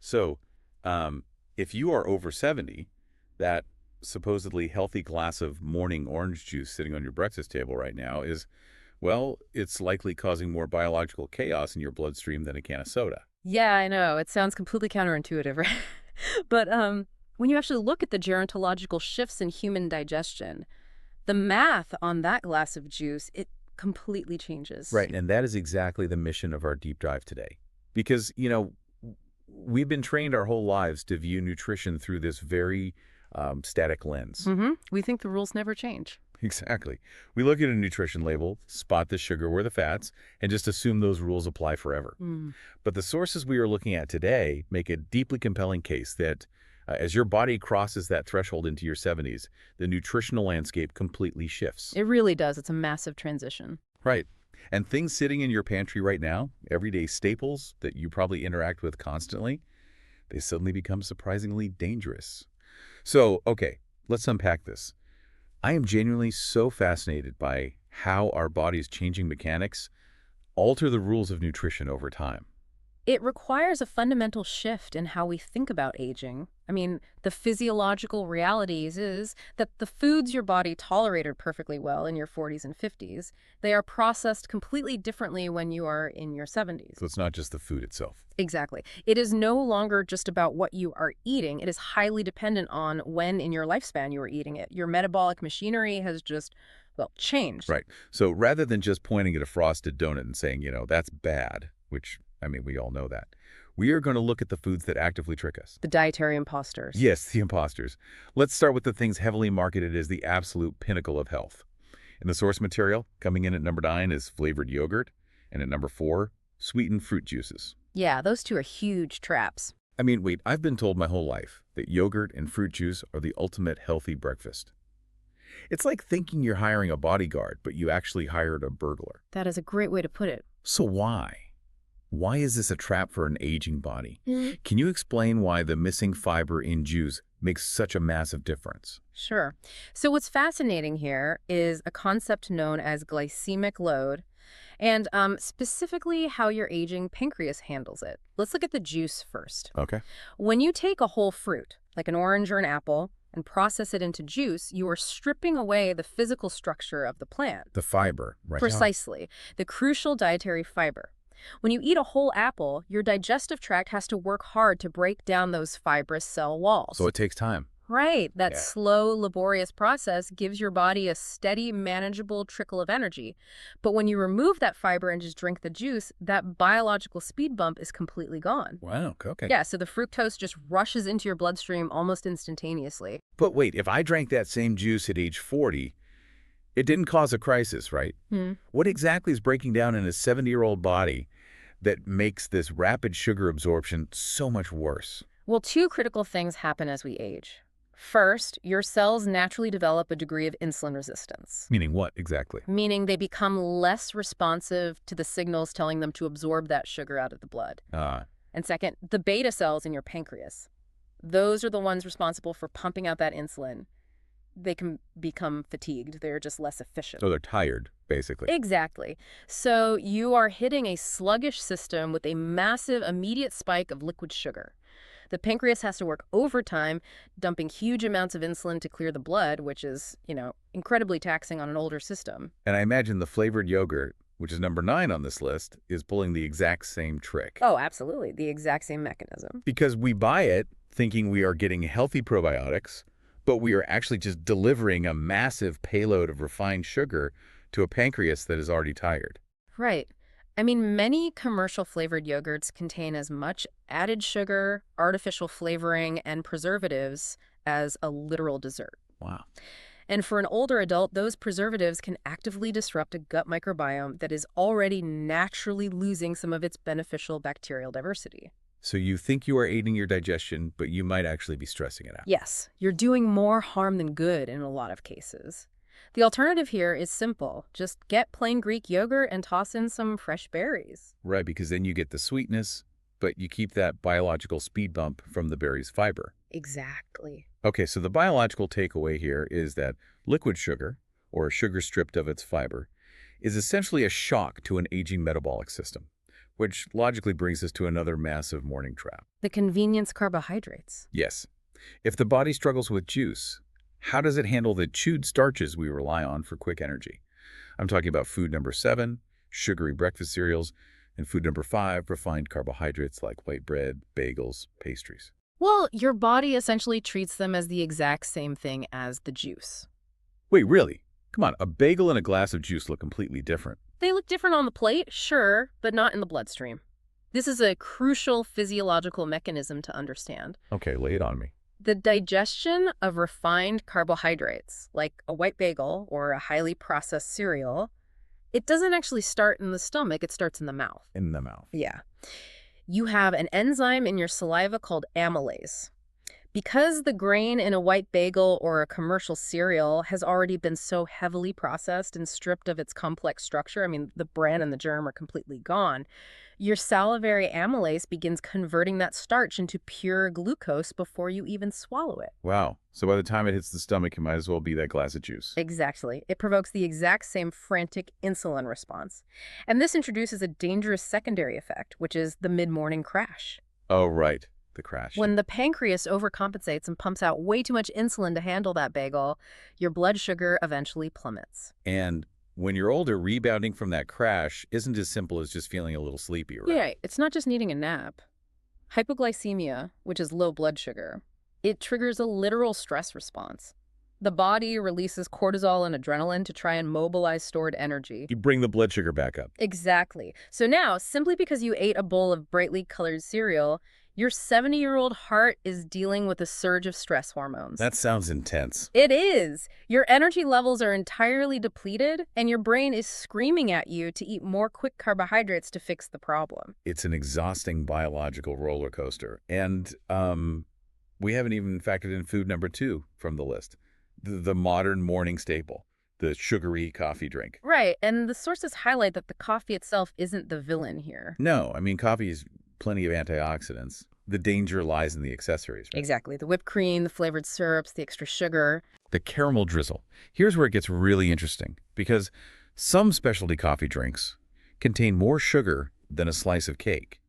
So, if you are over 70, that supposedly healthy glass of morning orange juice sitting on your breakfast table right now is, well, it's likely causing more biological chaos in your bloodstream than a can of soda. Yeah, I know. It sounds completely counterintuitive, right? But when you actually look at the gerontological shifts in human digestion, the math on that glass of juice, it completely changes. Right, and that is exactly the mission of our deep dive today. Because, we've been trained our whole lives to view nutrition through this very static lens. We think the rules never change. Exactly. We look at a nutrition label, spot the sugar or the fats, and just assume those rules apply forever. Mm. But the sources we are looking at today make a deeply compelling case that as your body crosses that threshold into your 70s, the nutritional landscape completely shifts. It really does. It's a massive transition. Right. And things sitting in your pantry right now, everyday staples that you probably interact with constantly, they suddenly become surprisingly dangerous. So, okay, let's unpack this. I am genuinely so fascinated by how our body's changing mechanics alter the rules of nutrition over time. It requires a fundamental shift in how we think about aging. I mean, the physiological realities is that the foods your body tolerated perfectly well in your 40s and 50s, they are processed completely differently when you are in your 70s. So it's not just the food itself. Exactly. It is no longer just about what you are eating. It is highly dependent on when in your lifespan you are eating it. Your metabolic machinery has just, well, changed. Right. So rather than just pointing at a frosted donut and saying, that's bad, which, I mean, we all know that, we are going to look at the foods that actively trick us. The dietary imposters. Yes, the imposters. Let's start with the things heavily marketed as the absolute pinnacle of health. In the source material, coming in at number 9 is flavored yogurt, and at number 4, sweetened fruit juices. Yeah, those two are huge traps. I mean, wait, I've been told my whole life that yogurt and fruit juice are the ultimate healthy breakfast. It's like thinking you're hiring a bodyguard, but you actually hired a burglar. That is a great way to put it. So why? Why is this a trap for an aging body? Mm. Can you explain why the missing fiber in juice makes such a massive difference? Sure. So what's fascinating here is a concept known as glycemic load, and specifically how your aging pancreas handles it. Let's look at the juice first. Okay. When you take a whole fruit, like an orange or an apple, and process it into juice, you are stripping away the physical structure of the plant. The fiber, right? Precisely, the crucial dietary fiber. When you eat a whole apple, your digestive tract has to work hard to break down those fibrous cell walls. So it takes time. Right. That Yeah. slow, laborious process gives your body a steady, manageable trickle of energy. But when you remove that fiber and just drink the juice, that biological speed bump is completely gone. Wow, okay. Yeah, so the fructose just rushes into your bloodstream almost instantaneously. But wait, if I drank that same juice at age 40, it didn't cause a crisis, right? Hmm. What exactly is breaking down in a 70-year-old body that makes this rapid sugar absorption so much worse? Well, two critical things happen as we age. First, your cells naturally develop a degree of insulin resistance, Meaning what exactly? meaning they become less responsive to the signals telling them to absorb that sugar out of the blood. And second, the beta cells in your pancreas. Those are the ones responsible for pumping out that insulin. They can become fatigued. They're just less efficient. So they're tired, basically. Exactly. So you are hitting a sluggish system with a massive immediate spike of liquid sugar. The pancreas has to work overtime, dumping huge amounts of insulin to clear the blood, which is, incredibly taxing on an older system. And I imagine the flavored yogurt, which is number 9 on this list, is pulling the exact same trick. Oh, absolutely. The exact same mechanism. Because we buy it thinking we are getting healthy probiotics, but we are actually just delivering a massive payload of refined sugar to a pancreas that is already tired. Right. I mean, many commercial flavored yogurts contain as much added sugar, artificial flavoring, and preservatives as a literal dessert. Wow. And for an older adult, those preservatives can actively disrupt a gut microbiome that is already naturally losing some of its beneficial bacterial diversity. So you think you are aiding your digestion, but you might actually be stressing it out. Yes, you're doing more harm than good in a lot of cases. The alternative here is simple. Just get plain Greek yogurt and toss in some fresh berries. Right, because then you get the sweetness, but you keep that biological speed bump from the berry's fiber. Exactly. Okay, so the biological takeaway here is that liquid sugar, or sugar stripped of its fiber, is essentially a shock to an aging metabolic system. Which logically brings us to another massive morning trap. The convenience carbohydrates. Yes. If the body struggles with juice, how does it handle the chewed starches we rely on for quick energy? I'm talking about food number 7, sugary breakfast cereals, and food number 5, refined carbohydrates like white bread, bagels, pastries. Well, your body essentially treats them as the exact same thing as the juice. Wait, really? Come on, a bagel and a glass of juice look completely different. They look different on the plate, sure, but not in the bloodstream. This is a crucial physiological mechanism to understand. Okay, lay it on me. The digestion of refined carbohydrates, like a white bagel or a highly processed cereal, it doesn't actually start in the stomach, it starts in the mouth. In the mouth. Yeah. You have an enzyme in your saliva called amylase. Because the grain in a white bagel or a commercial cereal has already been so heavily processed and stripped of its complex structure, I mean, the bran and the germ are completely gone, your salivary amylase begins converting that starch into pure glucose before you even swallow it. Wow. So by the time it hits the stomach, it might as well be that glass of juice. Exactly. It provokes the exact same frantic insulin response. And this introduces a dangerous secondary effect, which is the mid-morning crash. Oh, right. The crash. When the pancreas overcompensates and pumps out way too much insulin to handle that bagel, your blood sugar eventually plummets. And when you're older, rebounding from that crash isn't as simple as just feeling a little sleepy, right? Yeah, it's not just needing a nap. Hypoglycemia, which is low blood sugar, it triggers a literal stress response. The body releases cortisol and adrenaline to try and mobilize stored energy. You bring the blood sugar back up. Exactly. So now, simply because you ate a bowl of brightly colored cereal, your 70-year-old heart is dealing with a surge of stress hormones. That sounds intense. It is. Your energy levels are entirely depleted, and your brain is screaming at you to eat more quick carbohydrates to fix the problem. It's an exhausting biological roller coaster. And we haven't even factored in food number 2 from the list. The modern morning staple, the sugary coffee drink. Right, and the sources highlight that the coffee itself isn't the villain here. No, I mean, coffee is plenty of antioxidants. The danger lies in the accessories. Right? Exactly. The whipped cream, the flavored syrups, the extra sugar. The caramel drizzle. Here's where it gets really interesting, because some specialty coffee drinks contain more sugar than a slice of cake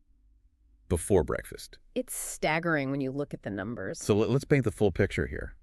before breakfast. It's staggering when you look at the numbers. So let's paint the full picture here.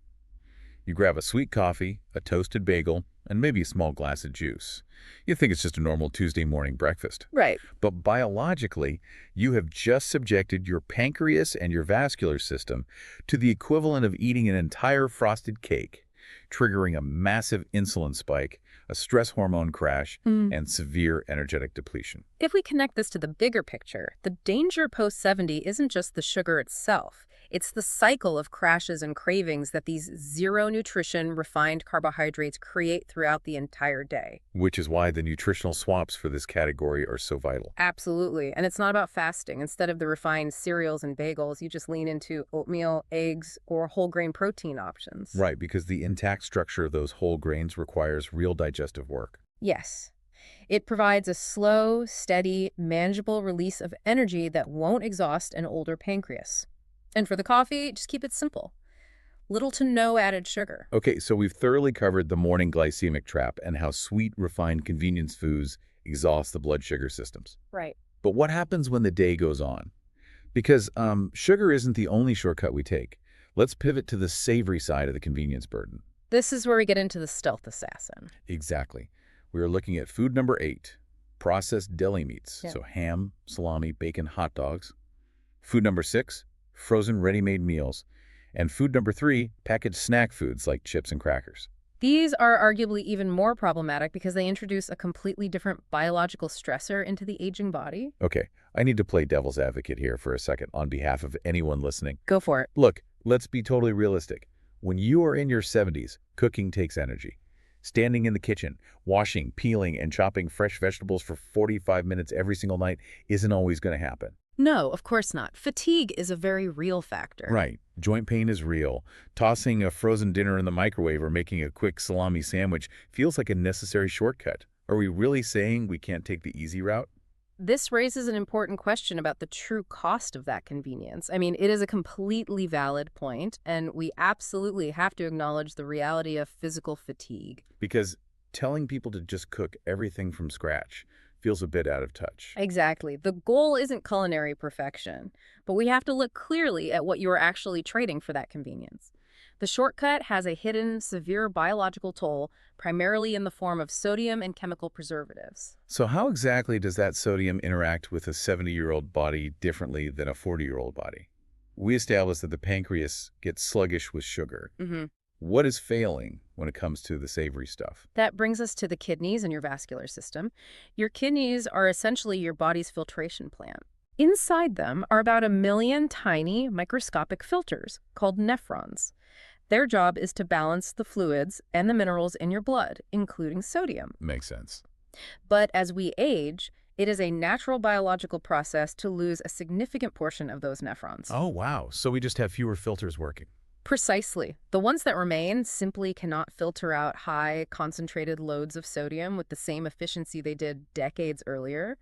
You grab a sweet coffee, a toasted bagel, and maybe a small glass of juice. You think it's just a normal Tuesday morning breakfast. Right. But biologically, you have just subjected your pancreas and your vascular system to the equivalent of eating an entire frosted cake, triggering a massive insulin spike, a stress hormone crash, and severe energetic depletion. If we connect this to the bigger picture, the danger post-70 isn't just the sugar itself. It's the cycle of crashes and cravings that these zero-nutrition refined carbohydrates create throughout the entire day. Which is why the nutritional swaps for this category are so vital. Absolutely. And it's not about fasting. Instead of the refined cereals and bagels, you just lean into oatmeal, eggs, or whole grain protein options. Right, because the intact structure of those whole grains requires real digestive work. Yes. It provides a slow, steady, manageable release of energy that won't exhaust an older pancreas. And for the coffee, just keep it simple. Little to no added sugar. Okay, so we've thoroughly covered the morning glycemic trap and how sweet, refined convenience foods exhaust the blood sugar systems. Right. But what happens when the day goes on? Because sugar isn't the only shortcut we take. Let's pivot to the savory side of the convenience burden. This is where we get into the stealth assassin. Exactly. We are looking at food number 8, processed deli meats. Yeah. So ham, salami, bacon, hot dogs. Food number 6, frozen ready-made meals. And food number 3, packaged snack foods like chips and crackers. These are arguably even more problematic because they introduce a completely different biological stressor into the aging body. Okay, I need to play devil's advocate here for a second on behalf of anyone listening. Go for it. Look, let's be totally realistic. When you are in your 70s, cooking takes energy. Standing in the kitchen, washing, peeling, and chopping fresh vegetables for 45 minutes every single night isn't always going to happen. No, of course not. Fatigue is a very real factor. Right. Joint pain is real. Tossing a frozen dinner in the microwave or making a quick salami sandwich feels like a necessary shortcut. Are we really saying we can't take the easy route? This raises an important question about the true cost of that convenience. I mean, it is a completely valid point, and we absolutely have to acknowledge the reality of physical fatigue. Because telling people to just cook everything from scratch feels a bit out of touch. Exactly. The goal isn't culinary perfection, but we have to look clearly at what you are actually trading for that convenience. The shortcut has a hidden, severe biological toll, primarily in the form of sodium and chemical preservatives. So how exactly does that sodium interact with a 70-year-old body differently than a 40-year-old body? We established that the pancreas gets sluggish with sugar. What is failing when it comes to the savory stuff? That brings us to the kidneys and your vascular system. Your kidneys are essentially your body's filtration plant. Inside them are about 1 million tiny microscopic filters called nephrons. Their job is to balance the fluids and the minerals in your blood, including sodium. Makes sense. But as we age, it is a natural biological process to lose a significant portion of those nephrons. Oh, wow. So we just have fewer filters working. Precisely. The ones that remain simply cannot filter out high, concentrated loads of sodium with the same efficiency they did decades earlier.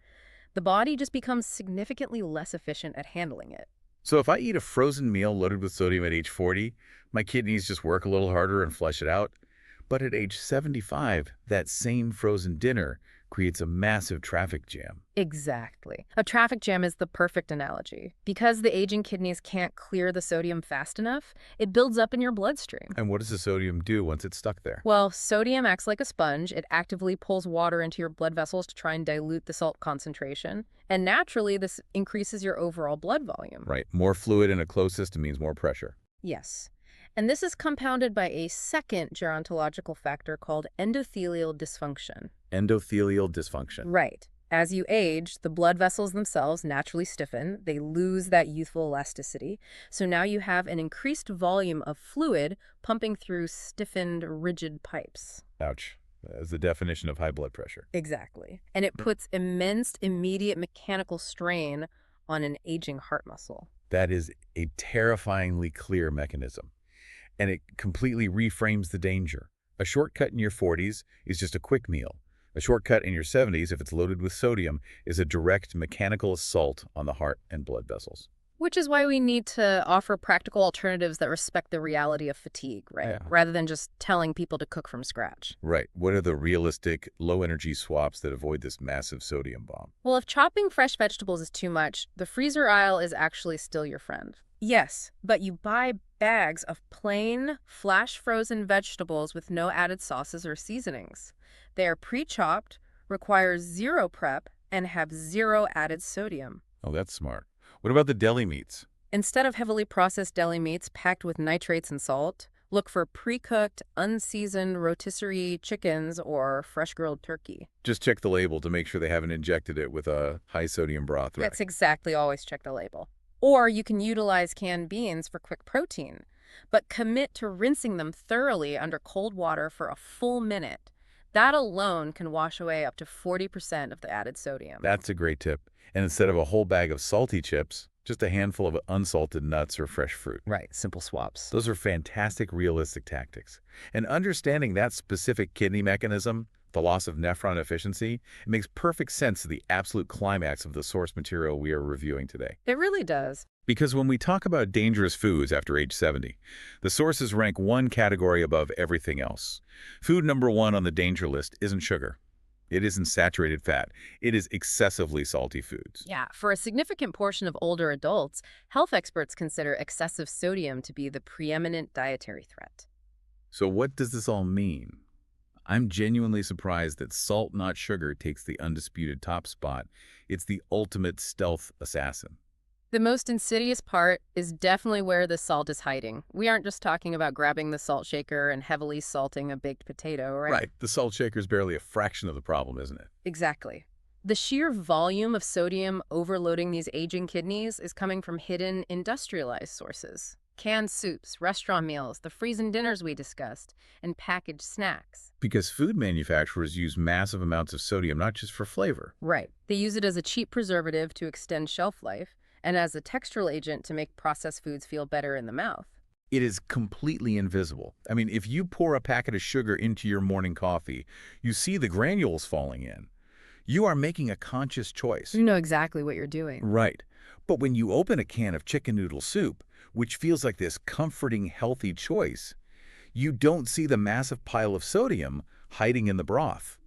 The body just becomes significantly less efficient at handling it. So if I eat a frozen meal loaded with sodium at age 40, my kidneys just work a little harder and flush it out. But at age 75, that same frozen dinner creates a massive traffic jam. Exactly. A traffic jam is the perfect analogy. Because the aging kidneys can't clear the sodium fast enough, it builds up in your bloodstream. And what does the sodium do once it's stuck there? Well, sodium acts like a sponge. It actively pulls water into your blood vessels to try and dilute the salt concentration. And naturally, this increases your overall blood volume. Right. More fluid in a closed system means more pressure. Yes. And this is compounded by a second gerontological factor called endothelial dysfunction. Endothelial dysfunction. Right. As you age, the blood vessels themselves naturally stiffen. They lose that youthful elasticity. So now you have an increased volume of fluid pumping through stiffened, rigid pipes. Ouch. That's the definition of high blood pressure. Exactly. And it puts immense, immediate mechanical strain on an aging heart muscle. That is a terrifyingly clear mechanism. And it completely reframes the danger. A shortcut in your 40s is just a quick meal. A shortcut in your 70s, if it's loaded with sodium, is a direct mechanical assault on the heart and blood vessels. Which is why we need to offer practical alternatives that respect the reality of fatigue, right? Yeah. Rather than just telling people to cook from scratch. Right. What are the realistic, low-energy swaps that avoid this massive sodium bomb? Well, if chopping fresh vegetables is too much, the freezer aisle is actually still your friend. Yes, but you buy bags of plain, flash-frozen vegetables with no added sauces or seasonings. They are pre-chopped, require zero prep, and have zero added sodium. Oh, that's smart. What about the deli meats? Instead of heavily processed deli meats packed with nitrates and salt, look for pre-cooked, unseasoned rotisserie chickens or fresh-grilled turkey. Just check the label to make sure they haven't injected it with a high-sodium broth, right? That's exactly, always check the label. Or you can utilize canned beans for quick protein, but commit to rinsing them thoroughly under cold water for a full minute. That alone can wash away up to 40% of the added sodium. That's a great tip. And instead of a whole bag of salty chips, just a handful of unsalted nuts or fresh fruit. Right, simple swaps. Those are fantastic, realistic tactics. And understanding that specific kidney mechanism, the loss of nephron efficiency, it makes perfect sense to the absolute climax of the source material we are reviewing today. It really does. Because when we talk about dangerous foods after age 70, the sources rank one category above everything else. Food number one on the danger list isn't sugar. It isn't saturated fat. It is excessively salty foods. Yeah, for a significant portion of older adults, health experts consider excessive sodium to be the preeminent dietary threat. So what does this all mean? I'm genuinely surprised that salt, not sugar, takes the undisputed top spot. It's the ultimate stealth assassin. The most insidious part is definitely where the salt is hiding. We aren't just talking about grabbing the salt shaker and heavily salting a baked potato, right? Right. The salt shaker is barely a fraction of the problem, isn't it? Exactly. The sheer volume of sodium overloading these aging kidneys is coming from hidden, industrialized sources. Canned soups, restaurant meals, the frozen dinners we discussed, and packaged snacks. Because food manufacturers use massive amounts of sodium not just for flavor. Right. They use it as a cheap preservative to extend shelf life, and as a textural agent to make processed foods feel better in the mouth. It is completely invisible. I mean, if you pour a packet of sugar into your morning coffee, you see the granules falling in. You are making a conscious choice. You know exactly what you're doing. Right. But when you open a can of chicken noodle soup, which feels like this comforting, healthy choice, you don't see the massive pile of sodium hiding in the broth.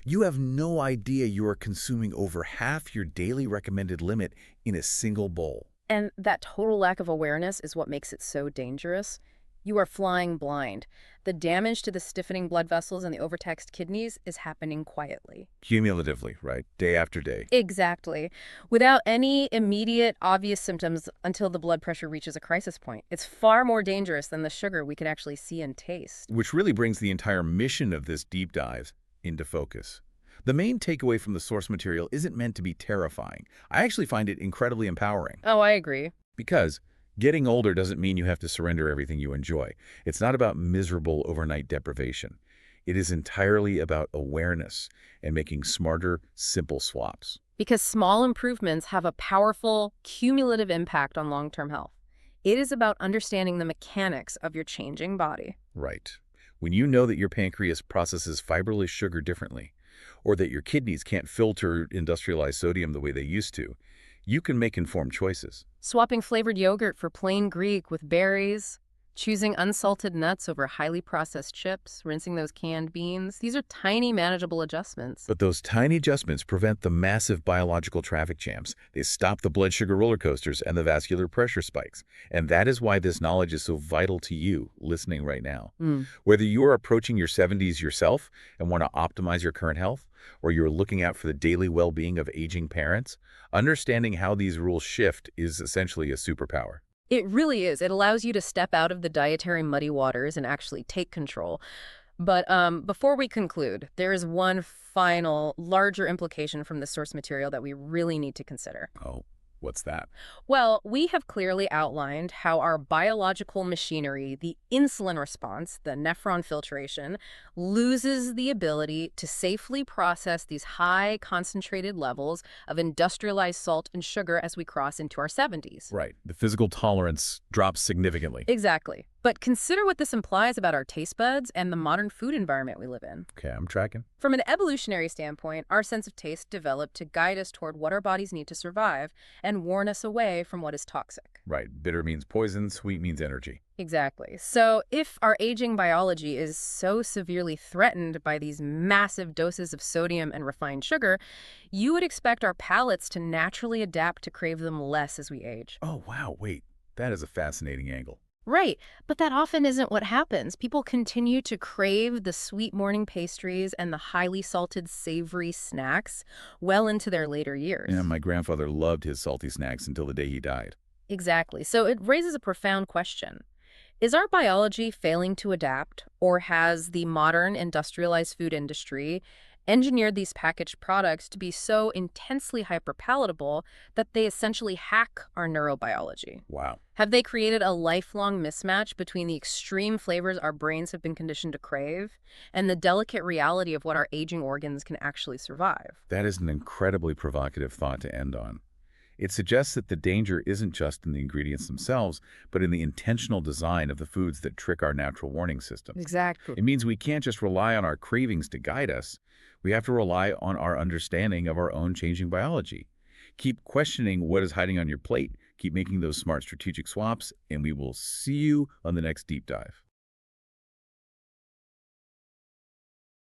You have no idea you are consuming over half your daily recommended limit in a single bowl. And that total lack of awareness is what makes it so dangerous. You are flying blind. The damage to the stiffening blood vessels and the overtaxed kidneys is happening quietly. Cumulatively, right? Day after day. Exactly. Without any immediate, obvious symptoms until the blood pressure reaches a crisis point. It's far more dangerous than the sugar we can actually see and taste. Which really brings the entire mission of this deep dive into focus. The main takeaway from the source material isn't meant to be terrifying. I actually find it incredibly empowering. Oh, I agree. Because getting older doesn't mean you have to surrender everything you enjoy. It's not about miserable overnight deprivation. It is entirely about awareness and making smarter, simple swaps. Because small improvements have a powerful, cumulative impact on long-term health. It is about understanding the mechanics of your changing body. Right. When you know that your pancreas processes fiberless sugar differently, or that your kidneys can't filter industrialized sodium the way they used to, you can make informed choices. Swapping flavored yogurt for plain Greek with berries, choosing unsalted nuts over highly processed chips, rinsing those canned beans. These are tiny, manageable adjustments. But those tiny adjustments prevent the massive biological traffic jams. They stop the blood sugar roller coasters and the vascular pressure spikes. And that is why this knowledge is so vital to you listening right now. Whether you are approaching your 70s yourself and want to optimize your current health, or you're looking out for the daily well-being of aging parents, understanding how these rules shift is essentially a superpower. It really is. It allows you to step out of the dietary muddy waters and actually take control. But before we conclude, there is one final, larger implication from the source material that we really need to consider. Oh, what's that? Well, we have clearly outlined how our biological machinery, the insulin response, the nephron filtration, loses the ability to safely process these high concentrated levels of industrialized salt and sugar as we cross into our 70s. Right. The physical tolerance drops significantly. Exactly. But consider what this implies about our taste buds and the modern food environment we live in. Okay, I'm tracking. From an evolutionary standpoint, our sense of taste developed to guide us toward what our bodies need to survive and warn us away from what is toxic. Right. Bitter means poison, sweet means energy. Exactly. So if our aging biology is so severely threatened by these massive doses of sodium and refined sugar, you would expect our palates to naturally adapt to crave them less as we age. Oh, wow, wait. That is a fascinating angle. Right, but that often isn't what happens. People continue to crave the sweet morning pastries and the highly salted, savory snacks well into their later years. Yeah, my grandfather loved his salty snacks until the day he died. Exactly. So it raises a profound question. Is our biology failing to adapt, or has the modern industrialized food industry engineered these packaged products to be so intensely hyperpalatable that they essentially hack our neurobiology? Wow. Have they created a lifelong mismatch between the extreme flavors our brains have been conditioned to crave and the delicate reality of what our aging organs can actually survive? That is an incredibly provocative thought to end on. It suggests that the danger isn't just in the ingredients themselves, but in the intentional design of the foods that trick our natural warning systems. Exactly. It means we can't just rely on our cravings to guide us. We have to rely on our understanding of our own changing biology. Keep questioning what is hiding on your plate. Keep making those smart strategic swaps, and we will see you on the next deep dive.